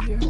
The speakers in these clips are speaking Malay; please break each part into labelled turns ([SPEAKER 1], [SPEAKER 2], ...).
[SPEAKER 1] Terima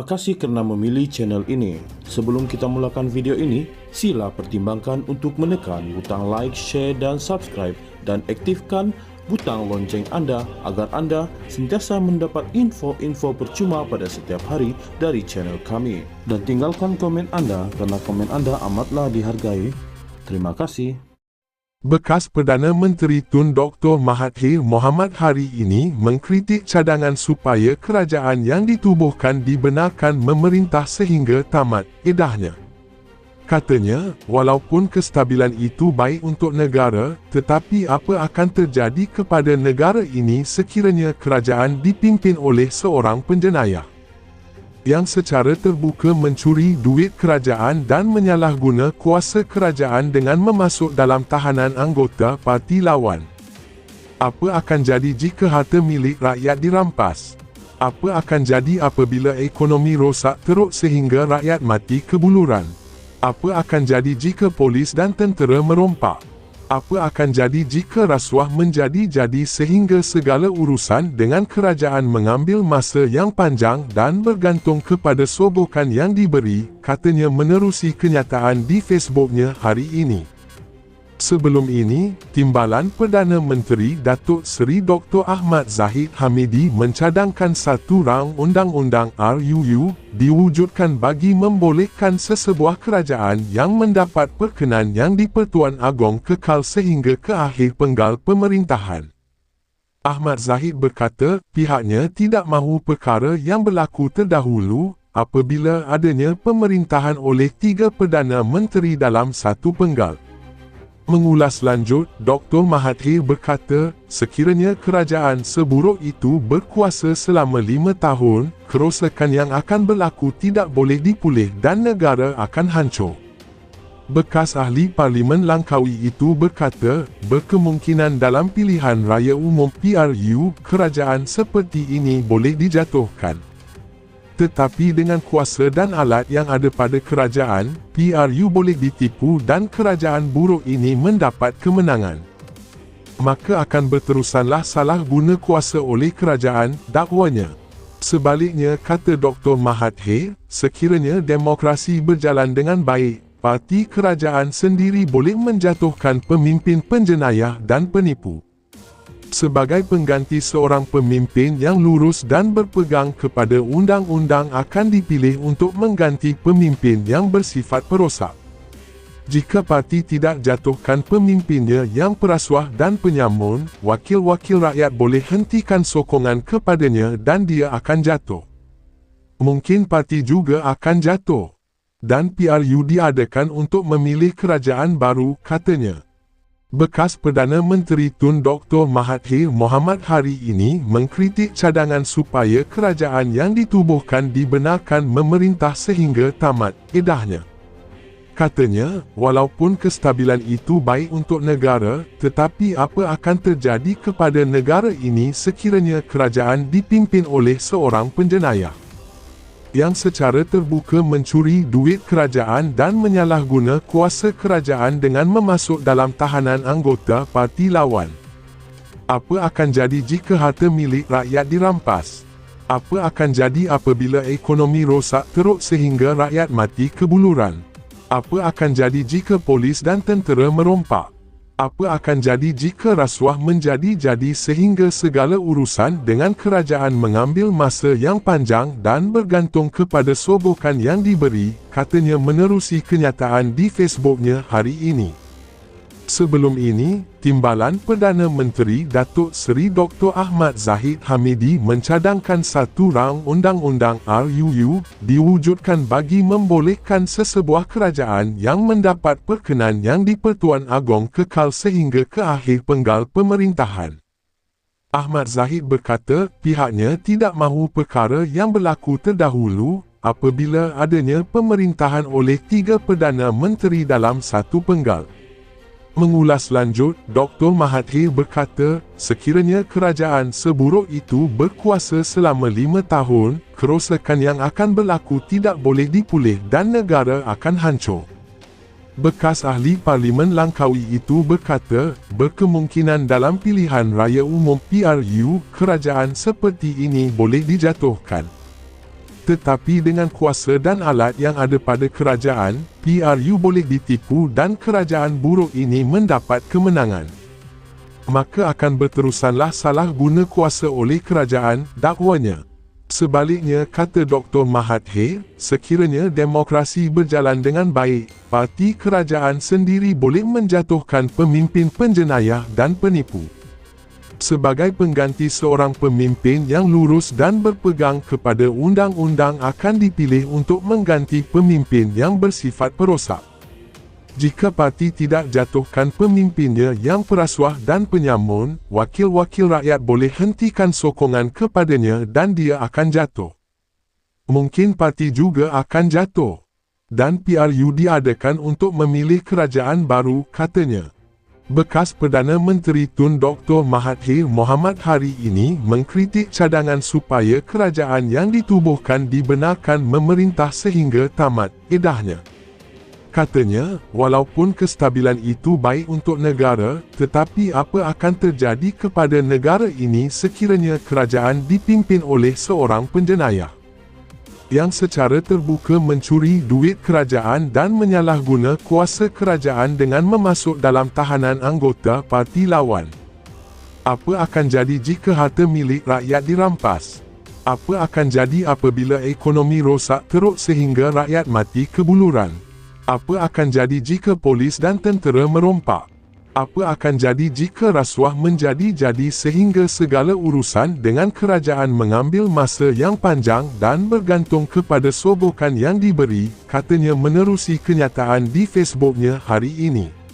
[SPEAKER 1] kasih kerana memilih channel ini. Sebelum kita mulakan video ini, sila pertimbangkan untuk menekan butang like, share dan subscribe dan aktifkan butang lonceng anda agar anda sentiasa mendapat info-info percuma pada setiap hari dari channel kami. Dan tinggalkan komen anda kerana komen anda amatlah dihargai. Terima kasih.
[SPEAKER 2] Bekas Perdana Menteri Tun Dr. Mahathir Mohamad hari ini mengkritik cadangan supaya kerajaan yang ditubuhkan dibenarkan memerintah sehingga tamat edahnya. Katanya, walaupun kestabilan itu baik untuk negara, tetapi apa akan terjadi kepada negara ini sekiranya kerajaan dipimpin oleh seorang penjenayah yang secara terbuka mencuri duit kerajaan dan menyalahguna kuasa kerajaan dengan memasuk dalam tahanan anggota parti lawan. Apa akan jadi jika harta milik rakyat dirampas? Apa akan jadi apabila ekonomi rosak teruk sehingga rakyat mati kebuluran? Apa akan jadi jika polis dan tentera merompak? Apa akan jadi jika rasuah menjadi-jadi sehingga segala urusan dengan kerajaan mengambil masa yang panjang dan bergantung kepada sobokan yang diberi, katanya menerusi kenyataan di Facebooknya hari ini. Sebelum ini, Timbalan Perdana Menteri Datuk Seri Dr. Ahmad Zahid Hamidi mencadangkan satu rang undang-undang RUU diwujudkan bagi membolehkan sesebuah kerajaan yang mendapat perkenan yang di-Pertuan Agong kekal sehingga ke akhir penggal pemerintahan. Ahmad Zahid berkata, pihaknya tidak mahu perkara yang berlaku terdahulu apabila adanya pemerintahan oleh 3 Perdana Menteri dalam satu penggal. Mengulas lanjut, Dr. Mahathir berkata, sekiranya kerajaan seburuk itu berkuasa selama 5 tahun, kerosakan yang akan berlaku tidak boleh dipulih dan negara akan hancur. Bekas ahli Parlimen Langkawi itu berkata, berkemungkinan dalam pilihan raya umum PRU, kerajaan seperti ini boleh dijatuhkan. Tetapi dengan kuasa dan alat yang ada pada kerajaan, PRU boleh ditipu dan kerajaan buruk ini mendapat kemenangan. Maka akan berterusanlah salah guna kuasa oleh kerajaan, dakwanya. Sebaliknya, kata Dr. Mahathir, sekiranya demokrasi berjalan dengan baik, parti kerajaan sendiri boleh menjatuhkan pemimpin penjenayah dan penipu. Sebagai pengganti seorang pemimpin yang lurus dan berpegang kepada undang-undang akan dipilih untuk mengganti pemimpin yang bersifat perosak. Jika parti tidak jatuhkan pemimpinnya yang perasuah dan penyamun, wakil-wakil rakyat boleh hentikan sokongan kepadanya dan dia akan jatuh. Mungkin parti juga akan jatuh. Dan PRU diadakan untuk memilih kerajaan baru, katanya. Bekas Perdana Menteri Tun Dr. Mahathir Mohamad hari ini mengkritik cadangan supaya kerajaan yang ditubuhkan dibenarkan memerintah sehingga tamat edahnya. Katanya, walaupun kestabilan itu baik untuk negara, tetapi apa akan terjadi kepada negara ini sekiranya kerajaan dipimpin oleh seorang penjenayah yang secara terbuka mencuri duit kerajaan dan menyalahguna kuasa kerajaan dengan memasuk dalam tahanan anggota parti lawan. Apa akan jadi jika harta milik rakyat dirampas? Apa akan jadi apabila ekonomi rosak teruk sehingga rakyat mati kebuluran? Apa akan jadi jika polis dan tentera merompak? Apa akan jadi jika rasuah menjadi-jadi sehingga segala urusan dengan kerajaan mengambil masa yang panjang dan bergantung kepada sobokan yang diberi, katanya menerusi kenyataan di Facebooknya hari ini. Sebelum ini, Timbalan Perdana Menteri Datuk Seri Dr. Ahmad Zahid Hamidi mencadangkan satu rang undang-undang RUU diwujudkan bagi membolehkan sesebuah kerajaan yang mendapat perkenan yang di-Pertuan Agong kekal sehingga ke akhir penggal pemerintahan. Ahmad Zahid berkata, pihaknya tidak mahu perkara yang berlaku terdahulu apabila adanya pemerintahan oleh 3 Perdana Menteri dalam satu penggal. Mengulas lanjut, Dr. Mahathir berkata, sekiranya kerajaan seburuk itu berkuasa selama 5 tahun, kerosakan yang akan berlaku tidak boleh dipulih dan negara akan hancur. Bekas ahli Parlimen Langkawi itu berkata, berkemungkinan dalam pilihan raya umum PRU, kerajaan seperti ini boleh dijatuhkan. Tetapi dengan kuasa dan alat yang ada pada kerajaan, PRU boleh ditipu dan kerajaan buruk ini mendapat kemenangan. Maka akan berterusanlah salah guna kuasa oleh kerajaan, dakwanya. Sebaliknya, kata Dr. Mahathir, sekiranya demokrasi berjalan dengan baik, parti kerajaan sendiri boleh menjatuhkan pemimpin penjenayah dan penipu. Sebagai pengganti seorang pemimpin yang lurus dan berpegang kepada undang-undang akan dipilih untuk mengganti pemimpin yang bersifat perosak. Jika parti tidak jatuhkan pemimpinnya yang perasuah dan penyamun, wakil-wakil rakyat boleh hentikan sokongan kepadanya dan dia akan jatuh. Mungkin parti juga akan jatuh. Dan PRU diadakan untuk memilih kerajaan baru, katanya. Bekas Perdana Menteri Tun Dr. Mahathir Mohamad hari ini mengkritik cadangan supaya kerajaan yang ditubuhkan dibenarkan memerintah sehingga tamat, edahnya. Katanya, walaupun kestabilan itu baik untuk negara, tetapi apa akan terjadi kepada negara ini sekiranya kerajaan dipimpin oleh seorang penjenayah yang secara terbuka mencuri duit kerajaan dan menyalahguna kuasa kerajaan dengan memasuk dalam tahanan anggota parti lawan? Apa akan jadi jika harta milik rakyat dirampas? Apa akan jadi apabila ekonomi rosak teruk sehingga rakyat mati kebuluran? Apa akan jadi jika polis dan tentera merompak? Apa akan jadi jika rasuah menjadi-jadi sehingga segala urusan dengan kerajaan mengambil masa yang panjang dan bergantung kepada sobokan yang diberi, katanya menerusi kenyataan di Facebooknya hari ini.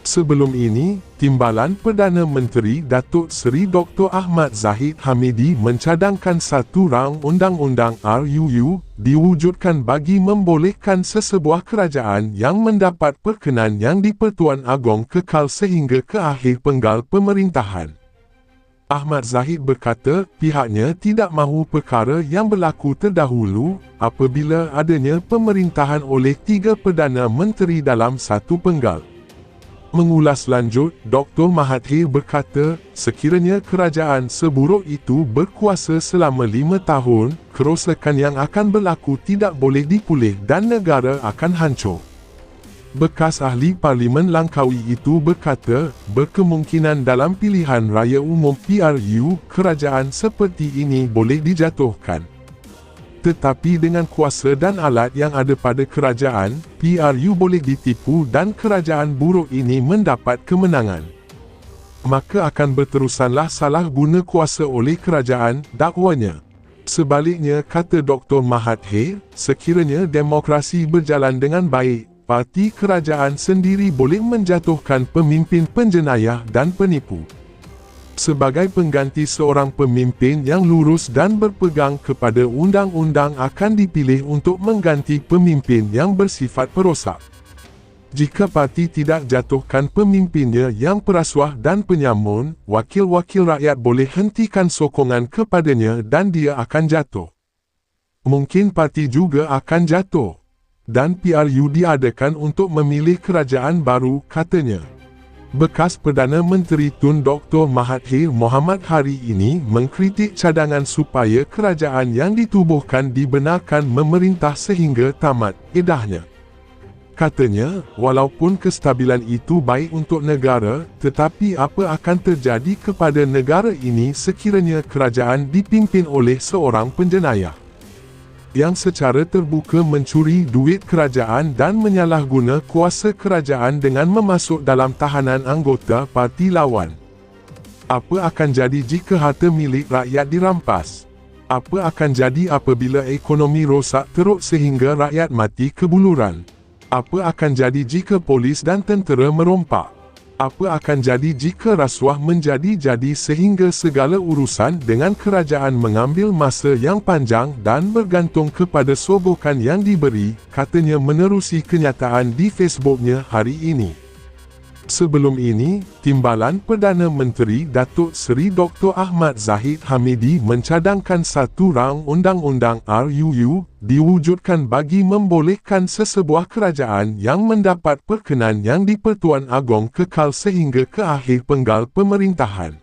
[SPEAKER 2] Sebelum ini, Timbalan Perdana Menteri Datuk Seri Dr. Ahmad Zahid Hamidi mencadangkan satu rang undang-undang RUU diwujudkan bagi membolehkan sesebuah kerajaan yang mendapat perkenan yang di-Pertuan Agong kekal sehingga ke akhir penggal pemerintahan. Ahmad Zahid berkata pihaknya tidak mahu perkara yang berlaku terdahulu apabila adanya pemerintahan oleh 3 Perdana Menteri dalam satu penggal. Mengulas lanjut, Dr. Mahathir berkata, sekiranya kerajaan seburuk itu berkuasa selama 5 tahun, kerosakan yang akan berlaku tidak boleh dipulih dan negara akan hancur. Bekas ahli Parlimen Langkawi itu berkata, berkemungkinan dalam pilihan raya umum PRU, kerajaan seperti ini boleh dijatuhkan. Tetapi dengan kuasa dan alat yang ada pada kerajaan, PRU boleh ditipu dan kerajaan buruk ini mendapat kemenangan. Maka akan berterusanlah salah guna kuasa oleh kerajaan, dakwanya. Sebaliknya, kata Dr. Mahathir, sekiranya demokrasi berjalan dengan baik, parti kerajaan sendiri boleh menjatuhkan pemimpin penjenayah dan penipu. Sebagai pengganti seorang pemimpin yang lurus dan berpegang kepada undang-undang akan dipilih untuk mengganti pemimpin yang bersifat perosak. Jika parti tidak jatuhkan pemimpinnya yang perasuah dan penyamun, wakil-wakil rakyat boleh hentikan sokongan kepadanya dan dia akan jatuh. Mungkin parti juga akan jatuh. Dan PRU diadakan untuk memilih kerajaan baru, katanya. Bekas Perdana Menteri Tun Dr. Mahathir Mohamad hari ini mengkritik cadangan supaya kerajaan yang ditubuhkan dibenarkan memerintah sehingga tamat, edahnya. Katanya, walaupun kestabilan itu baik untuk negara, tetapi apa akan terjadi kepada negara ini sekiranya kerajaan dipimpin oleh seorang penjenayah yang secara terbuka mencuri duit kerajaan dan menyalahguna kuasa kerajaan dengan memasuk dalam tahanan anggota parti lawan? Apa akan jadi jika harta milik rakyat dirampas? Apa akan jadi apabila ekonomi rosak teruk sehingga rakyat mati kebuluran? Apa akan jadi jika polis dan tentera merompak? Apa akan jadi jika rasuah menjadi-jadi sehingga segala urusan dengan kerajaan mengambil masa yang panjang dan bergantung kepada sobokan yang diberi, katanya menerusi kenyataan di Facebooknya hari ini. Sebelum ini, Timbalan Perdana Menteri Datuk Seri Dr. Ahmad Zahid Hamidi mencadangkan satu rang undang-undang RUU diwujudkan bagi membolehkan sesebuah kerajaan yang mendapat perkenan yang di-Pertuan Agong kekal sehingga ke akhir penggal pemerintahan.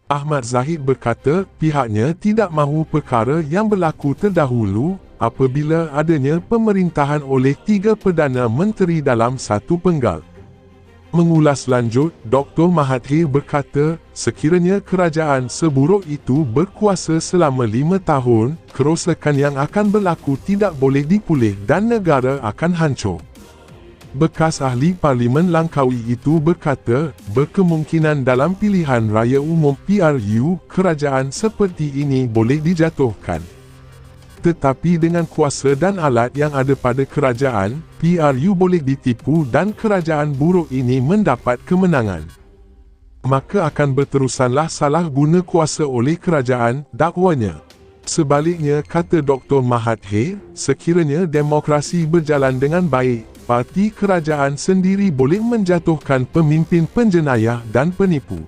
[SPEAKER 2] Ahmad Zahid berkata pihaknya tidak mahu perkara yang berlaku terdahulu apabila adanya pemerintahan oleh 3 Perdana Menteri dalam satu penggal. Mengulas lanjut, Dr. Mahathir berkata, sekiranya kerajaan seburuk itu berkuasa selama 5 tahun, kerosakan yang akan berlaku tidak boleh dipulih dan negara akan hancur. Bekas ahli Parlimen Langkawi itu berkata, berkemungkinan dalam pilihan raya umum PRU, kerajaan seperti ini boleh dijatuhkan. Tetapi dengan kuasa dan alat yang ada pada kerajaan, PRU boleh ditipu dan kerajaan buruk ini mendapat kemenangan. Maka akan berterusanlah salah guna kuasa oleh kerajaan, dakwanya. Sebaliknya, kata Dr. Mahathir, sekiranya demokrasi berjalan dengan baik, parti kerajaan sendiri boleh menjatuhkan pemimpin penjenayah dan penipu.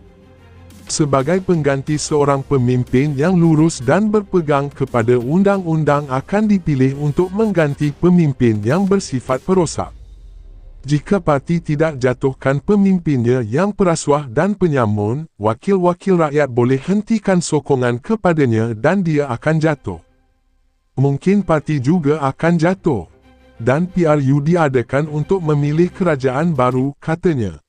[SPEAKER 2] Sebagai pengganti seorang pemimpin yang lurus dan berpegang kepada undang-undang akan dipilih untuk mengganti pemimpin yang bersifat perosak. Jika parti tidak jatuhkan pemimpinnya yang perasuah dan penyamun, wakil-wakil rakyat boleh hentikan sokongan kepadanya dan dia akan jatuh. Mungkin parti juga akan jatuh. Dan PRU diadakan untuk memilih kerajaan baru, katanya.